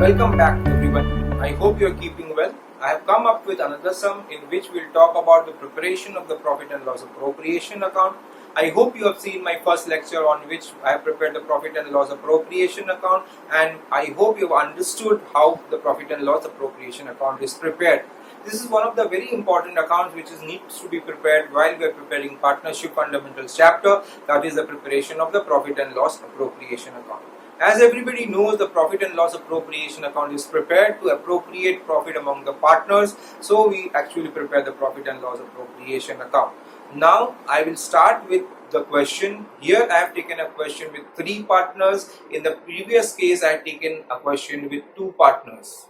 Welcome back everyone. I hope you are keeping well. I have come up with another sum in which we will talk about the preparation of the profit and loss appropriation account. I hope you have seen my first lecture on which I have prepared the profit and loss appropriation account, and I hope you have understood how the profit and loss appropriation account is prepared. This is one of the very important accounts which needs to be prepared while we are preparing partnership fundamentals chapter, that is the preparation of the profit and loss appropriation account. As everybody knows, the profit and loss appropriation account is prepared to appropriate profit among the partners, so we actually prepare the profit and loss appropriation account. Now I will start with the question. Here I have taken a question with 3 partners. In the previous case I have taken a question with 2 partners.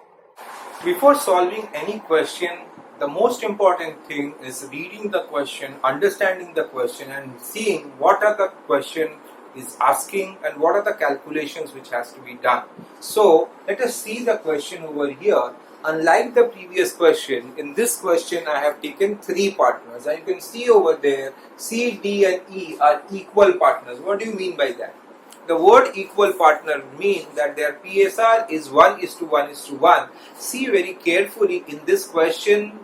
Before solving any question, the most important thing is reading the question, understanding the question and seeing what are the question is asking and what are the calculations which has to be done. So let us see the question over here. Unlike the previous question, in this question I have taken 3 partners, and you can see over there C, D and E are equal partners. What do you mean by that? The word equal partner means that their PSR is 1:1:1. See very carefully in this question,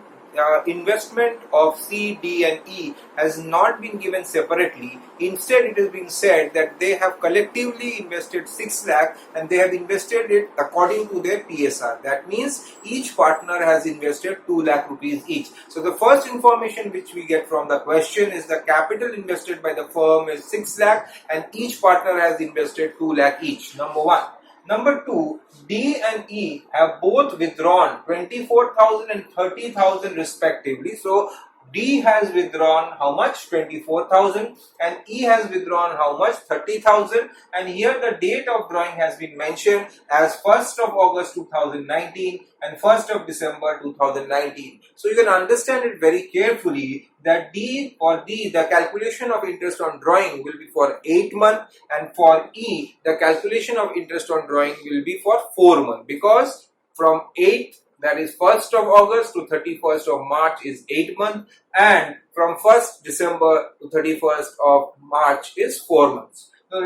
investment of C, D and E has not been given separately. Instead it has been said that they have collectively invested 6 lakh and they have invested it according to their PSR. That means each partner has invested 2 lakh rupees each. So the first information which we get from the question is the capital invested by the firm is 6 lakh and each partner has invested 2 lakh each. Number 1. Number 2, D and E have both withdrawn 24,000 and 30,000 respectively. So D has withdrawn how much? 24,000 and E has withdrawn how much? 30,000, and here the date of drawing has been mentioned as 1st of August 2019 and 1st of December 2019. So you can understand it very carefully that for D the calculation of interest on drawing will be for 8 months and for E the calculation of interest on drawing will be for 4 months, because from 8th, that is 1st of August to 31st of March is 8 months, and from 1st December to 31st of March is 4 months. So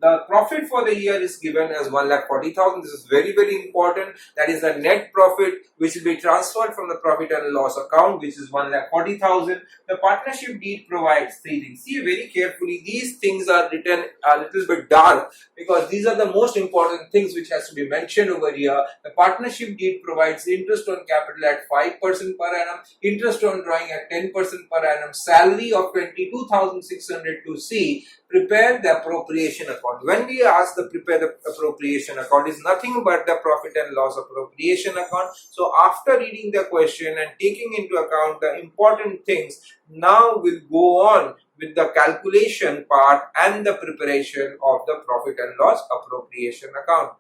the profit for the year is given as 1,40,000. This is very important. That is the net profit which will be transferred from the profit and loss account, which is 1,40,000. The partnership deed provides 3 things. See very carefully, these things are written a little bit dark because these are the most important things which has to be mentioned over here. The partnership deed provides interest on capital at 5% per annum, interest on drawing at 10% per annum, salary of 22,600 to C. Prepare the appropriation account. When we ask the prepare the appropriation account, is nothing but the profit and loss appropriation account. So after reading the question and taking into account the important things, now we'll go on with the calculation part and the preparation of the profit and loss appropriation account.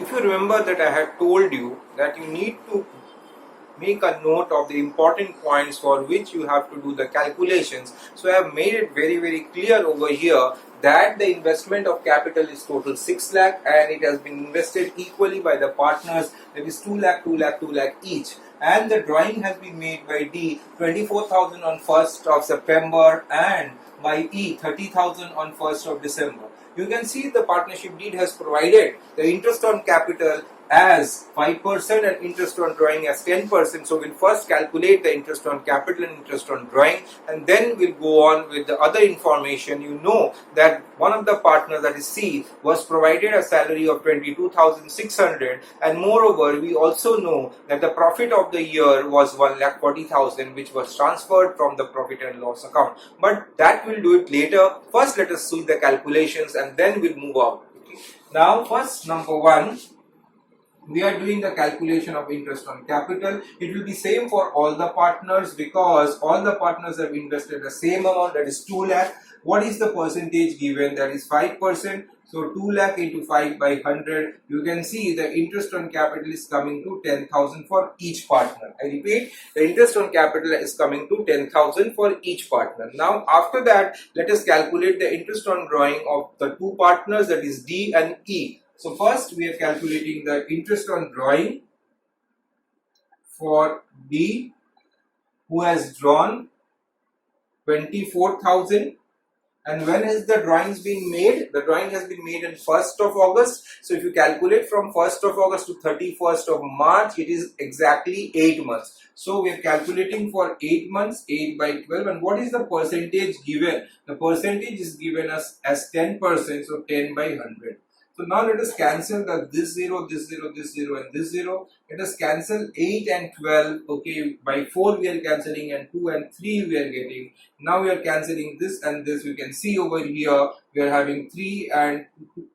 If you remember that I had told you that you need to make a note of the important points for which you have to do the calculations. So I have made it very clear over here that the investment of capital is total 6 lakh and it has been invested equally by the partners, that is 2 lakh, 2 lakh, 2 lakh each. And the drawing has been made by D 24,000 on 1st of September and by E 30,000 on 1st of December. You can see the partnership deed has provided the interest on capital as 5% and interest on drawing as 10%. So we'll first calculate the interest on capital and interest on drawing, and then we'll go on with the other information. You know that one of the partners, that is C, was provided a salary of 22,600, and moreover we also know that the profit of the year was 1,40,000, which was transferred from the profit and loss account. But that we'll do it later. First let us see the calculations and then we'll move on. Okay. Now first, number 1, we are doing the calculation of interest on capital. It will be same for all the partners because all the partners have invested the same amount, that is 2 lakh. What is the percentage given? That is 5%. So 2 lakh into 5 by 100. You can see the interest on capital is coming to 10,000 for each partner. I repeat, the interest on capital is coming to 10,000 for each partner. Now after that, let us calculate the interest on drawing of the 2 partners, that is D and E. So first we are calculating the interest on drawing for D, who has drawn 24,000, And when has the drawings been made? The drawing has been made on 1st of August. So if you calculate from 1st of August to 31st of March, it is exactly 8 months. So we are calculating for 8 months, 8 by 12. And what is the percentage given? The percentage is given us as 10%, so 10 by 100. So now let us cancel this 0, this 0, this 0 and this 0. Let us cancel 8 and 12. Okay, by 4 we are cancelling and 2 and 3 we are getting. Now we are cancelling this and this. We can see over here we are having 3 and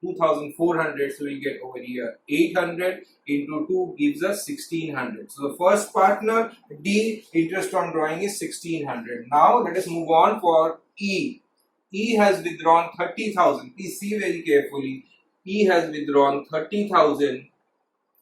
2400. So we get over here 800 into 2 gives us 1600. So the first partner D, interest on drawing, is 1600. Now let us move on for E. E has withdrawn 30,000. Please see very carefully. E has withdrawn 30,000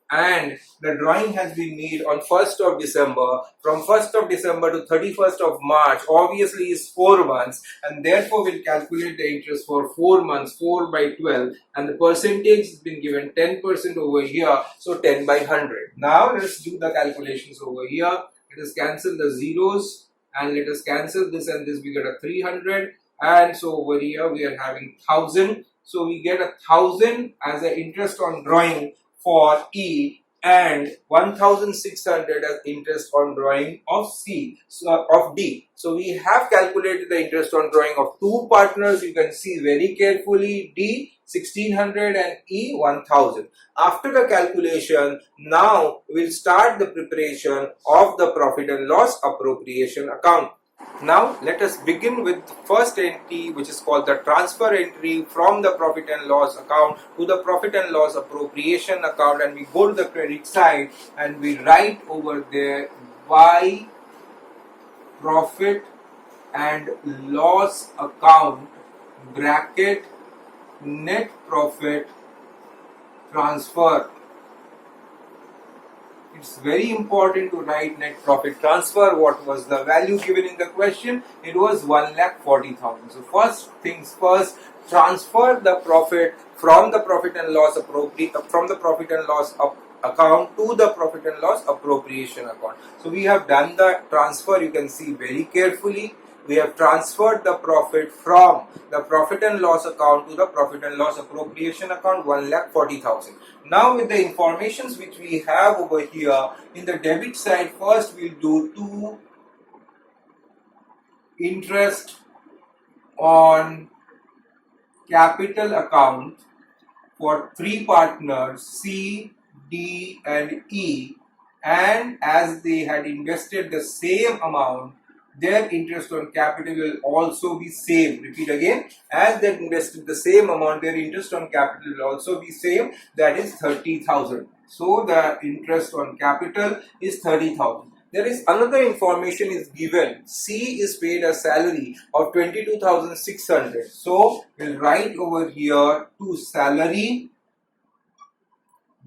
and the drawing has been made on 1st of December. From 1st of December to 31st of March obviously is 4 months, and therefore we'll calculate the interest for 4 months, 4 by 12, and the percentage has been given 10% over here, so 10 by 100. Now let's do the calculations over here. Let us cancel the zeros and let us cancel this and this. We get a 300, and so over here we are having 1000. So we get 1000 as an interest on drawing for E and 1600 as interest on drawing of C, of D. So we have calculated the interest on drawing of two partners. You can see very carefully, D 1600 and E 1000. After the calculation, now we'll start the preparation of the profit and loss appropriation account. Now let us begin with the first entry, which is called the transfer entry from the profit and loss account to the profit and loss appropriation account, and we go to the credit side and we write over there by profit and loss account bracket net profit transfer. It's very important to write net profit transfer. What was the value given in the question? It was 1,40,000. So first things first, transfer the profit from the profit and loss account to the profit and loss appropriation account. So we have done the transfer. You can see very carefully. We have transferred the profit from the profit and loss account to the profit and loss appropriation account, 1,40,000. Now with the informations which we have over here, in the debit side, first we'll do to interest on capital account for three partners C, D and E, and as they had invested the same amount, their interest on capital will also be same. Repeat again, as they invested the same amount, their interest on capital will also be same, that is 30,000. So the interest on capital is 30,000. There is another information is given. C is paid a salary of 22,600. So we'll write over here to salary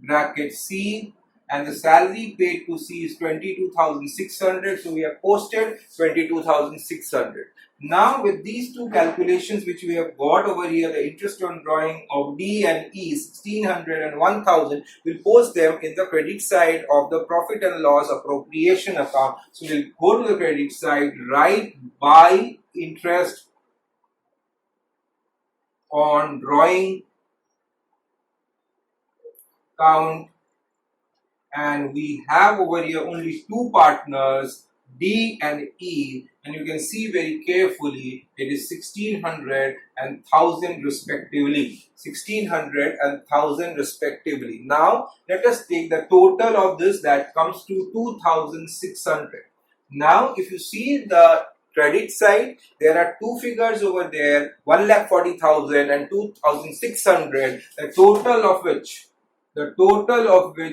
bracket C, and the salary paid to C is 22,600. So we have posted 22,600. Now with these two calculations which we have got over here, the interest on drawing of D and E 1600 and 1000, we'll post them in the credit side of the profit and loss appropriation account. So we'll go to the credit side, write by interest on drawing account, and we have over here only two partners, D and E, and you can see very carefully it is 1600 and 1000 respectively. 1600 and 1000 respectively. Now let us take the total of this, that comes to 2600. Now if you see the credit side, there are two figures over there, 1,40,000 and 2,600, the total of which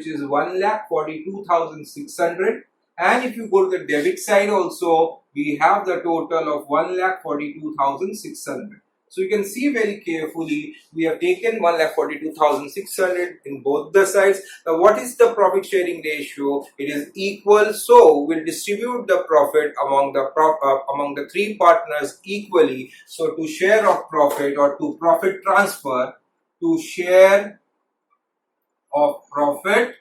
is 1,42,600. And if you go to the debit side also, we have the total of 1,42,600. So you can see very carefully, we have taken 1,42,600 in both the sides. Now what is the profit sharing ratio? It is equal, so we'll distribute the profit among the three partners equally. So to share of profit, or to profit transfer, to share of profit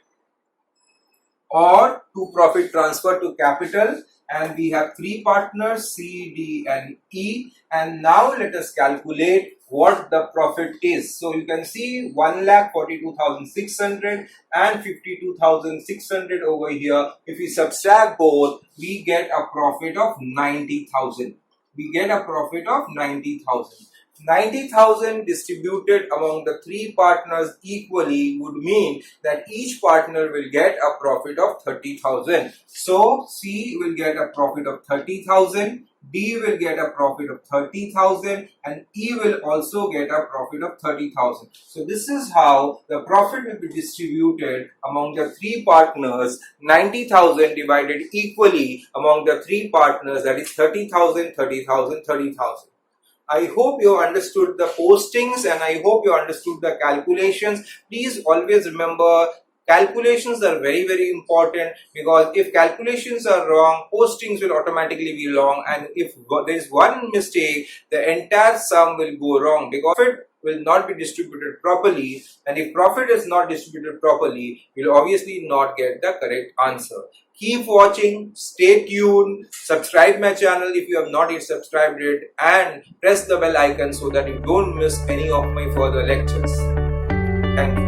or to profit transfer to capital, and we have three partners C, D and E, and now let us calculate what the profit is. So you can see 1,42,600 and 52,600 over here. If we subtract both, we get a profit of 90,000. We get a profit of 90,000. 90,000 distributed among the three partners equally would mean that each partner will get a profit of 30,000. So C will get a profit of 30,000, D will get a profit of 30,000 and E will also get a profit of 30,000. So this is how the profit will be distributed among the three partners. 90,000 divided equally among the three partners, that is 30,000, 30,000, 30,000. I hope you understood the postings and I hope you understood the calculations. Please always remember, calculations are very, very important, because if calculations are wrong, postings will automatically be wrong, and if there is one mistake, the entire sum will go wrong, because profit will not be distributed properly, and if profit is not distributed properly, you will obviously not get the correct answer. Keep watching, stay tuned, subscribe my channel if you have not yet subscribed it, and press the bell icon so that you don't miss any of my further lectures. Thank you.